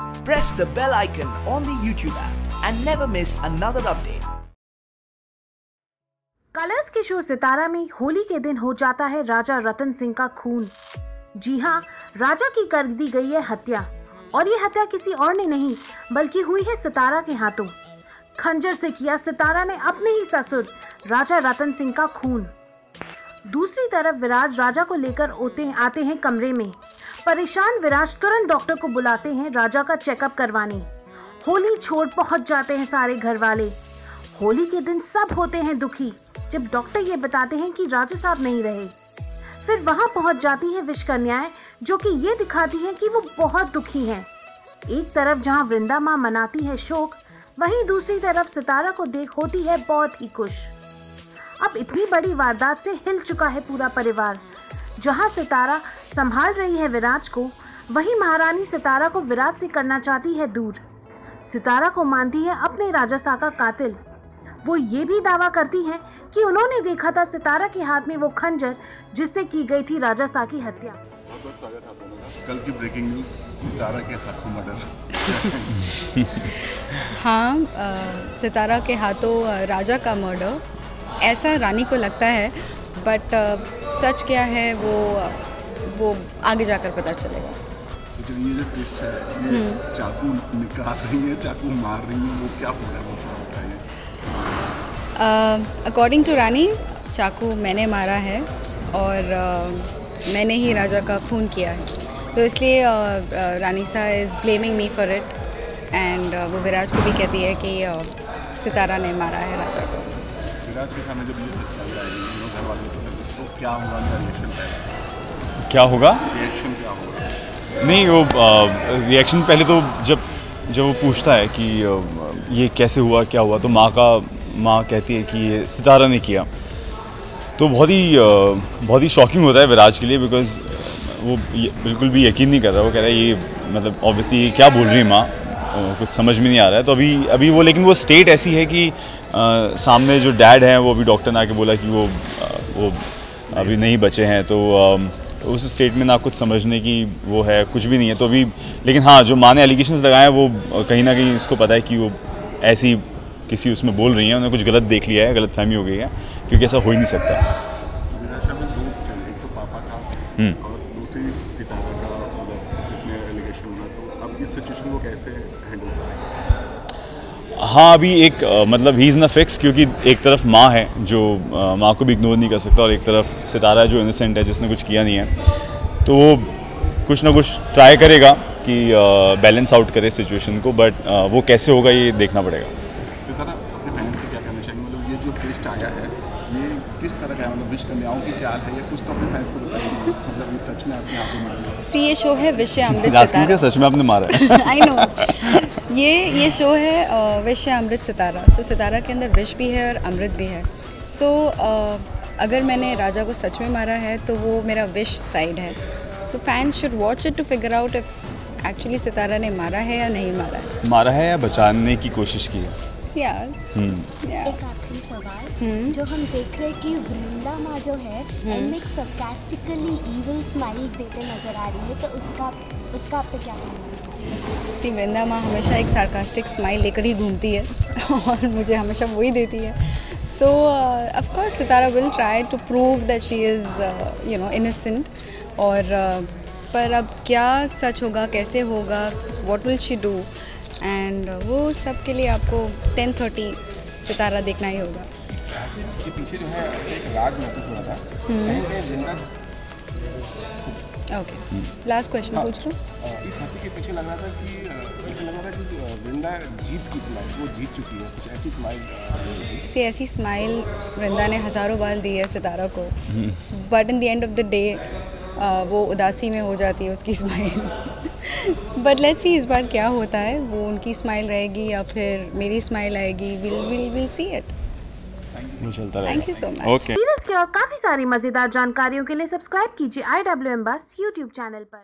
Press the bell icon on the YouTube app and never miss another update. Colours के show सितारा में होली के दिन हो जाता है राजा रतन सिंह का खून। जी हाँ, राजा की कर दी गई है हत्या, और ये हत्या किसी और ने नहीं बल्कि हुई है सितारा के हाथों। खंजर से किया सितारा ने अपने ही ससुर राजा रतन सिंह का खून। दूसरी तरफ विराज राजा को लेकर आते हैं कमरे में। परेशान विराज तुरंत डॉक्टर को बुलाते हैं राजा का चेकअप करवाने। होली छोड़ पहुंच जाते हैं सारे घर वाले। होली के दिन सब होते हैं दुखी जब डॉक्टर ये बताते हैं कि राजा साहब नहीं रहे। फिर वहां पहुंच जाती है विश्वकन्याएं, जो कि ये दिखाती है कि वो बहुत दुखी हैं। एक तरफ जहां वृंदा माँ मनाती है शोक, वहीं दूसरी तरफ सितारा को देख होती है बहुत ही खुश। अब इतनी बड़ी वारदात से हिल चुका है पूरा परिवार। जहां सितारा संभाल रही है विराज को, वहीं महारानी सितारा को विराज से करना चाहती है दूर। सितारा को मानती है अपने राजा सा का कातिल। वो ये भी दावा करती है कि उन्होंने देखा था सितारा के हाथ में वो खंजर जिससे की गई थी राजा सा की हत्या। बहुत स्वागत है दोनों का। कल की ब्रेकिंग न्यूज़, सितारा के हाथों मर्डर। हाँ, सितारा के हाथों राजा का मर्डर ऐसा रानी को लगता है, बट सच क्या है वो आगे जाकर पता चलेगा। जो ये जो ट्विस्ट है, ये चाकू निकाल रही है, चाकू मार रही है, वो क्या हो रहा है, वो थोड़ा बताइए। अकॉर्डिंग टू रानी, चाकू मैंने मारा है और मैंने ही राजा का खून किया है, तो इसलिए रानी सा is blaming me for it. And वो विराज को भी कहती है कि सितारा ने मारा है राजा को। विराज के सामने जब ये सच चल रहा है, घर वाले तो क्या होगा, उनका रिएक्शन क्या होगा? रिएक्शन क्या होगा? नहीं, वो रिएक्शन पहले तो जब वो पूछता है कि ये कैसे हुआ, क्या हुआ, तो माँ कहती है कि ये सितारा ने किया, तो बहुत ही शॉकिंग होता है विराज के लिए, बिकॉज वो बिल्कुल भी यकीन नहीं कर रहा। वो कह रहा है ये मतलब ऑब्वियसली ये क्या बोल रही है माँ, कुछ समझ में नहीं आ रहा है। तो अभी वो, लेकिन वो स्टेट ऐसी है कि सामने जो डैड हैं वो अभी डॉक्टर ने आके बोला कि वो अभी नहीं बचे हैं, तो उस स्टेट में ना कुछ समझने की वो है, कुछ भी नहीं है। तो अभी लेकिन हाँ, जो माँ ने एलिगेशंस लगाए हैं वो कहीं ना कहीं इसको पता है कि वो ऐसी किसी उसमें बोल रही हैं, उन्होंने कुछ गलत देख लिया है, गलतफहमी हो गई है, क्योंकि ऐसा हो ही नहीं सकता। विराशा में दो चले, एक तो पापा का और दूसरी सितारा का, मतलब इसमें एलिगेशन होना, तो अब इस सिचुएशन को कैसे हैंडल करेंगे? हाँ, अभी एक मतलब ही इज़ ना फिक्स, क्योंकि एक तरफ माँ है जो माँ को भी इग्नोर नहीं कर सकता, और एक तरफ सितारा है जो इनोसेंट है, जिसने कुछ किया नहीं है। तो वो कुछ ना कुछ ट्राई करेगा कि बैलेंस आउट करे सिचुएशन को, बट वो कैसे होगा ये देखना पड़ेगा। सितारा, अपने फैंस से क्या कहना चाहिए, मतलब ये जो ट्विस्ट आया है ये किस तरह का है, मतलब विश्वकन्याओं की चाल है या कुछ, तो अपने फैंस को बताइए, मतलब ये सच में आपके हाथों में? सी ये शो है विश्व अमृत सितारा। सच में आपने मारा है? आई नो, ये शो है विश्व अमृत सितारा। सो सितारा के अंदर विश भी है और अमृत भी है। सो अगर मैंने राजा को सच में मारा है तो वो मेरा विश साइड है। So fans should watch it to figure out if actually Sitara ने मारा है या नहीं मारा है या बचाने की कोशिश की है। यार एक आखिरी सवाल, जो हम देख रहे हैं कि वृंदा माँ जो है एंड एक सरकास्टिकली इविल स्माइल देते नजर आ रही है, तो उसका आप पे क्या कहना है? सी, वृंदा माँ हमेशा एक सार्कास्टिक स्माइल लेकर ही घूमती है और मुझे हमेशा वही देती है। So of course Sitara will try to prove that she is innocent, और पर अब क्या सच होगा, कैसे होगा, what will she do, and वो सब के लिए आपको 10:30 सितारा देखना ही होगा। इसके पीछे जो है एक राज महसूस हो रहा था। ओके, लास्ट क्वेश्चन पूछ लो। इस हंसी के पीछे लग रहा था कि ऐसा लग रहा था कि वृंदा जीत की स्माइल, वो जीत चुकी है, कुछ ऐसी स्माइल। ऐसी स्माइल वृंदा ने हज़ारों बार दी है सितारा को, but in the end of the day वो उदासी में हो जाती है उसकी स्माइल। बट लेट्स सी इस बार क्या होता है, वो उनकी स्माइल रहेगी या फिर मेरी स्माइल आएगी, will see it. Thank you so much. Series के और काफी सारी मजेदार जानकारियों के लिए सब्सक्राइब कीजिए IWM बस YouTube चैनल पर।